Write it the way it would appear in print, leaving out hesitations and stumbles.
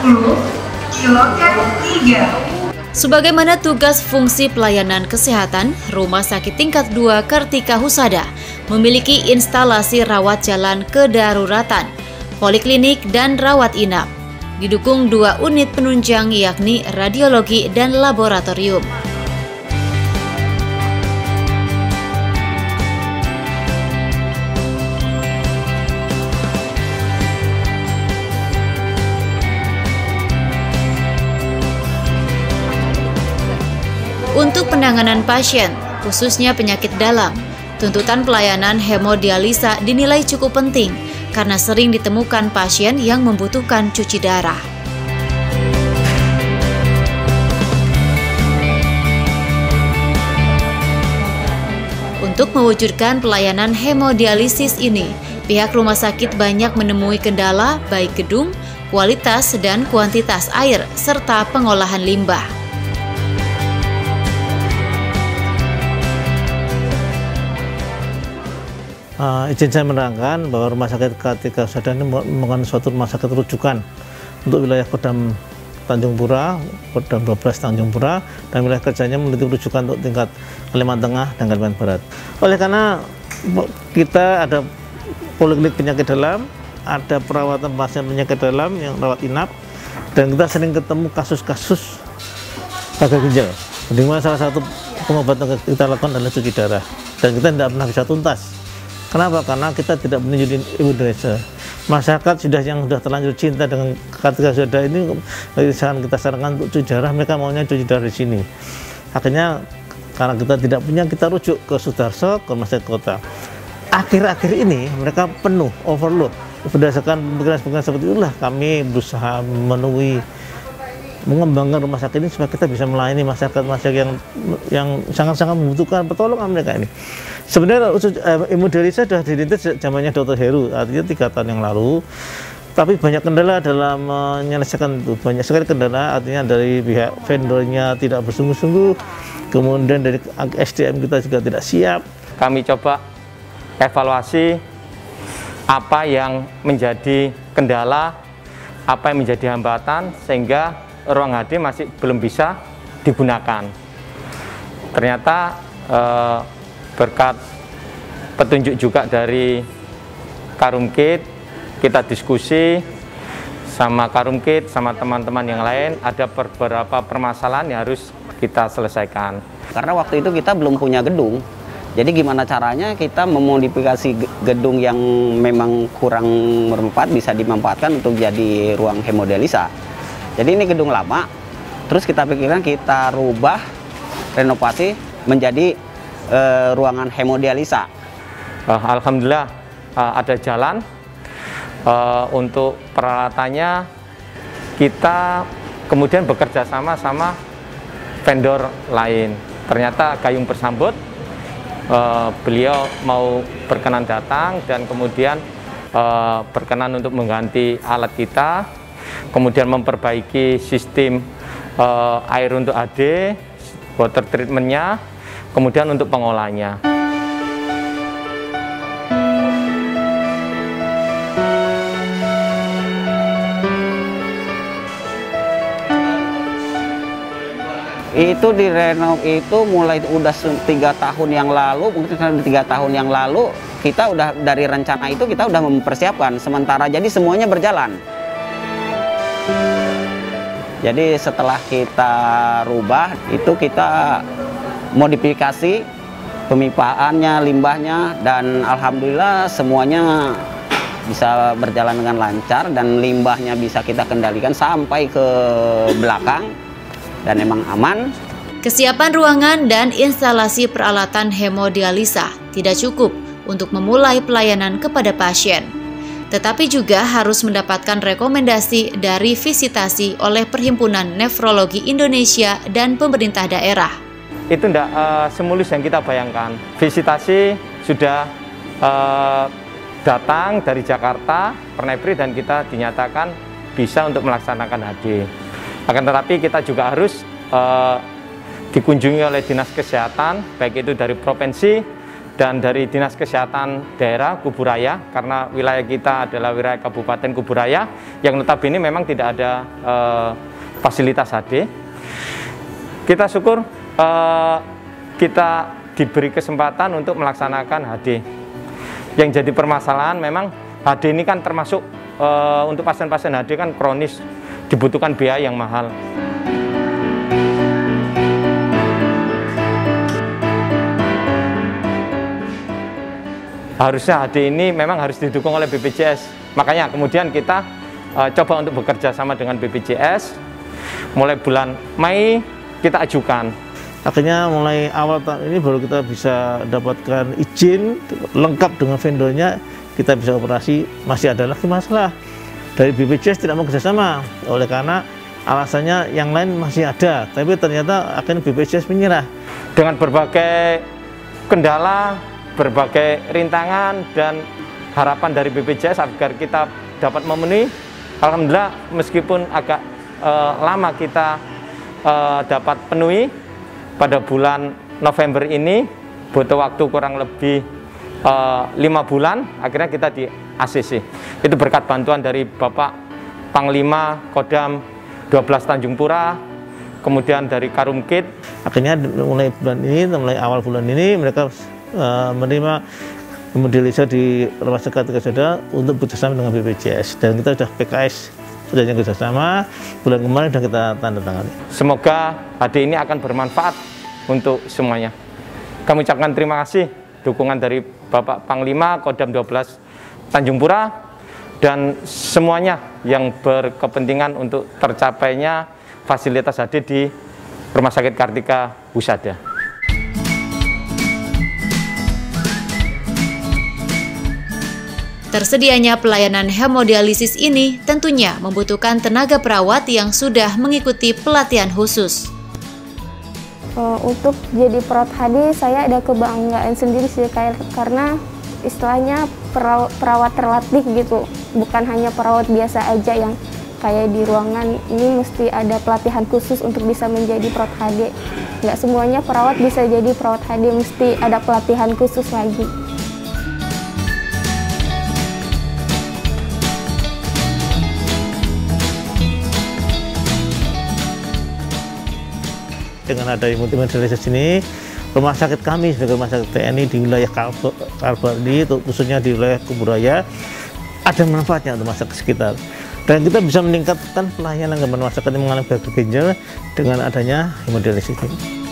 10, Kilokan 3. Sebagaimana tugas fungsi pelayanan kesehatan, Rumah Sakit Tingkat 2 Kartika Husada memiliki instalasi rawat jalan kedaruratan, poliklinik dan rawat inap. Didukung 2 unit penunjang yakni radiologi dan laboratorium. Untuk penanganan pasien, khususnya penyakit dalam, tuntutan pelayanan hemodialisa dinilai cukup penting karena sering ditemukan pasien yang membutuhkan cuci darah. Untuk mewujudkan pelayanan hemodialisis ini, pihak rumah sakit banyak menemui kendala baik gedung, kualitas dan kuantitas air, serta pengolahan limbah. Izin saya menerangkan bahwa Rumah Sakit Kartika Husada ini merupakan suatu rumah sakit rujukan untuk wilayah Kodam Tanjung Pura, Kodam 12 Tanjung Pura, dan wilayah kerjanya memiliki rujukan untuk tingkat Kalimantan Tengah dan Kalimantan Barat. Oleh karena kita ada poliklinik penyakit dalam, ada perawatan pasien penyakit dalam yang rawat inap, dan kita sering ketemu kasus-kasus gagal ginjal. Di mana salah satu pengobatan kita lakukan adalah cuci darah, dan kita tidak pernah bisa tuntas. Kenapa? Karena kita tidak menunjukin hemodialisa. Masyarakat yang sudah terlanjur cinta dengan Kartika Husada ini, kita sarankan untuk cuci darah, mereka maunya cuci darah di sini. Akhirnya karena kita tidak punya, kita rujuk ke Sudarso, ke Rumah Sakit Kota. Akhir-akhir ini mereka penuh, overload. Berdasarkan pemikiran seperti itulah kami berusaha mengembangkan rumah sakit ini supaya kita bisa melayani masyarakat yang sangat-sangat membutuhkan pertolongan mereka ini. Sebenarnya hemodialisa sudah dirintis zamannya Dr. Heru, artinya 3 tahun yang lalu. Tapi banyak kendala dalam menyelesaikan itu. Banyak sekali kendala, artinya dari pihak vendornya tidak bersungguh-sungguh, kemudian dari SDM kita juga tidak siap. Kami coba evaluasi apa yang menjadi kendala, apa yang menjadi hambatan, sehingga ruang HD masih belum bisa digunakan. Ternyata berkat petunjuk juga dari Karumkit, kita diskusi sama Karumkit, sama teman-teman yang lain, ada beberapa permasalahan yang harus kita selesaikan. Karena waktu itu kita belum punya gedung, jadi gimana caranya kita memodifikasi gedung yang memang kurang bermanfaat bisa dimanfaatkan untuk jadi ruang hemodialisa. Jadi ini gedung lama, terus kita pikirkan kita rubah, renovasi menjadi ruangan hemodialisa. Alhamdulillah ada jalan. Untuk peralatannya kita kemudian bekerja sama vendor lain. Ternyata Gayung bersambut, beliau mau berkenan datang dan kemudian berkenan untuk mengganti alat kita, kemudian memperbaiki sistem air untuk AD, water treatmentnya, kemudian untuk pengolahannya. Itu direnov itu mulai udah 3 tahun yang lalu, mungkin 3 tahun yang lalu kita udah dari rencana itu kita udah mempersiapkan sementara, jadi semuanya berjalan. Jadi setelah kita rubah itu kita modifikasi pemipaannya, limbahnya, dan alhamdulillah semuanya bisa berjalan dengan lancar dan limbahnya bisa kita kendalikan sampai ke belakang dan emang aman. Kesiapan ruangan dan instalasi peralatan hemodialisa tidak cukup untuk memulai pelayanan kepada pasien, tetapi juga harus mendapatkan rekomendasi dari visitasi oleh Perhimpunan Nefrologi Indonesia dan pemerintah daerah. Itu tidak semulus yang kita bayangkan. Visitasi sudah datang dari Jakarta, Pernepri, dan kita dinyatakan bisa untuk melaksanakan HD. Akan tetapi kita juga harus dikunjungi oleh Dinas Kesehatan, baik itu dari provinsi, dan dari Dinas Kesehatan Daerah Kuburaya, karena wilayah kita adalah wilayah Kabupaten Kuburaya yang notabene memang tidak ada fasilitas HD. Kita syukur kita diberi kesempatan untuk melaksanakan HD. Yang jadi permasalahan memang HD ini kan termasuk untuk pasien-pasien HD kan kronis, dibutuhkan biaya yang mahal. Harusnya HD ini memang harus didukung oleh BPJS. Makanya kemudian kita coba untuk bekerja sama dengan BPJS. Mulai bulan Mei kita ajukan. Akhirnya mulai awal tahun ini baru kita bisa dapatkan izin lengkap dengan vendornya, kita bisa operasi. Masih ada lagi masalah dari BPJS tidak mau kerjasama, oleh karena alasannya yang lain masih ada, tapi ternyata akhirnya BPJS menyerah. Dengan berbagai kendala, berbagai rintangan dan harapan dari BPJS agar kita dapat memenuhi, alhamdulillah meskipun agak lama kita dapat penuhi. Pada bulan November ini butuh waktu kurang lebih 5 bulan, akhirnya kita di ACC. Itu berkat bantuan dari Bapak Panglima Kodam 12 Tanjung Pura, kemudian dari Karumkit. Akhirnya mulai awal bulan ini mereka menerima hemodialisa di Rumah Sakit Kartika Husada untuk bekerjasama dengan BPJS, dan kita sudah PKS sudah yang kerjasama bulan kemarin sudah kita tanda tangani. Semoga HD ini akan bermanfaat untuk semuanya. Kami ucapkan terima kasih dukungan dari Bapak Panglima Kodam 12 Tanjung Pura dan semuanya yang berkepentingan untuk tercapainya fasilitas HD di Rumah Sakit Kartika Husada. Tersedianya pelayanan hemodialisis ini tentunya membutuhkan tenaga perawat yang sudah mengikuti pelatihan khusus. Untuk jadi perawat HD saya ada kebanggaan sendiri sih, karena istilahnya perawat terlatih gitu, bukan hanya perawat biasa aja yang kayak di ruangan. Ini mesti ada pelatihan khusus untuk bisa menjadi perawat HD. Nggak semuanya perawat bisa jadi perawat HD, mesti ada pelatihan khusus lagi. Dengan ada hemodialisis ini, rumah sakit kami sebagai rumah sakit TNI di wilayah Kalbar ini, khususnya di wilayah Kuburaya, ada manfaatnya untuk masyarakat sekitar. Dan kita bisa meningkatkan pelayanan ke masyarakat yang mengalami gagal ginjal dengan adanya hemodialisis ini.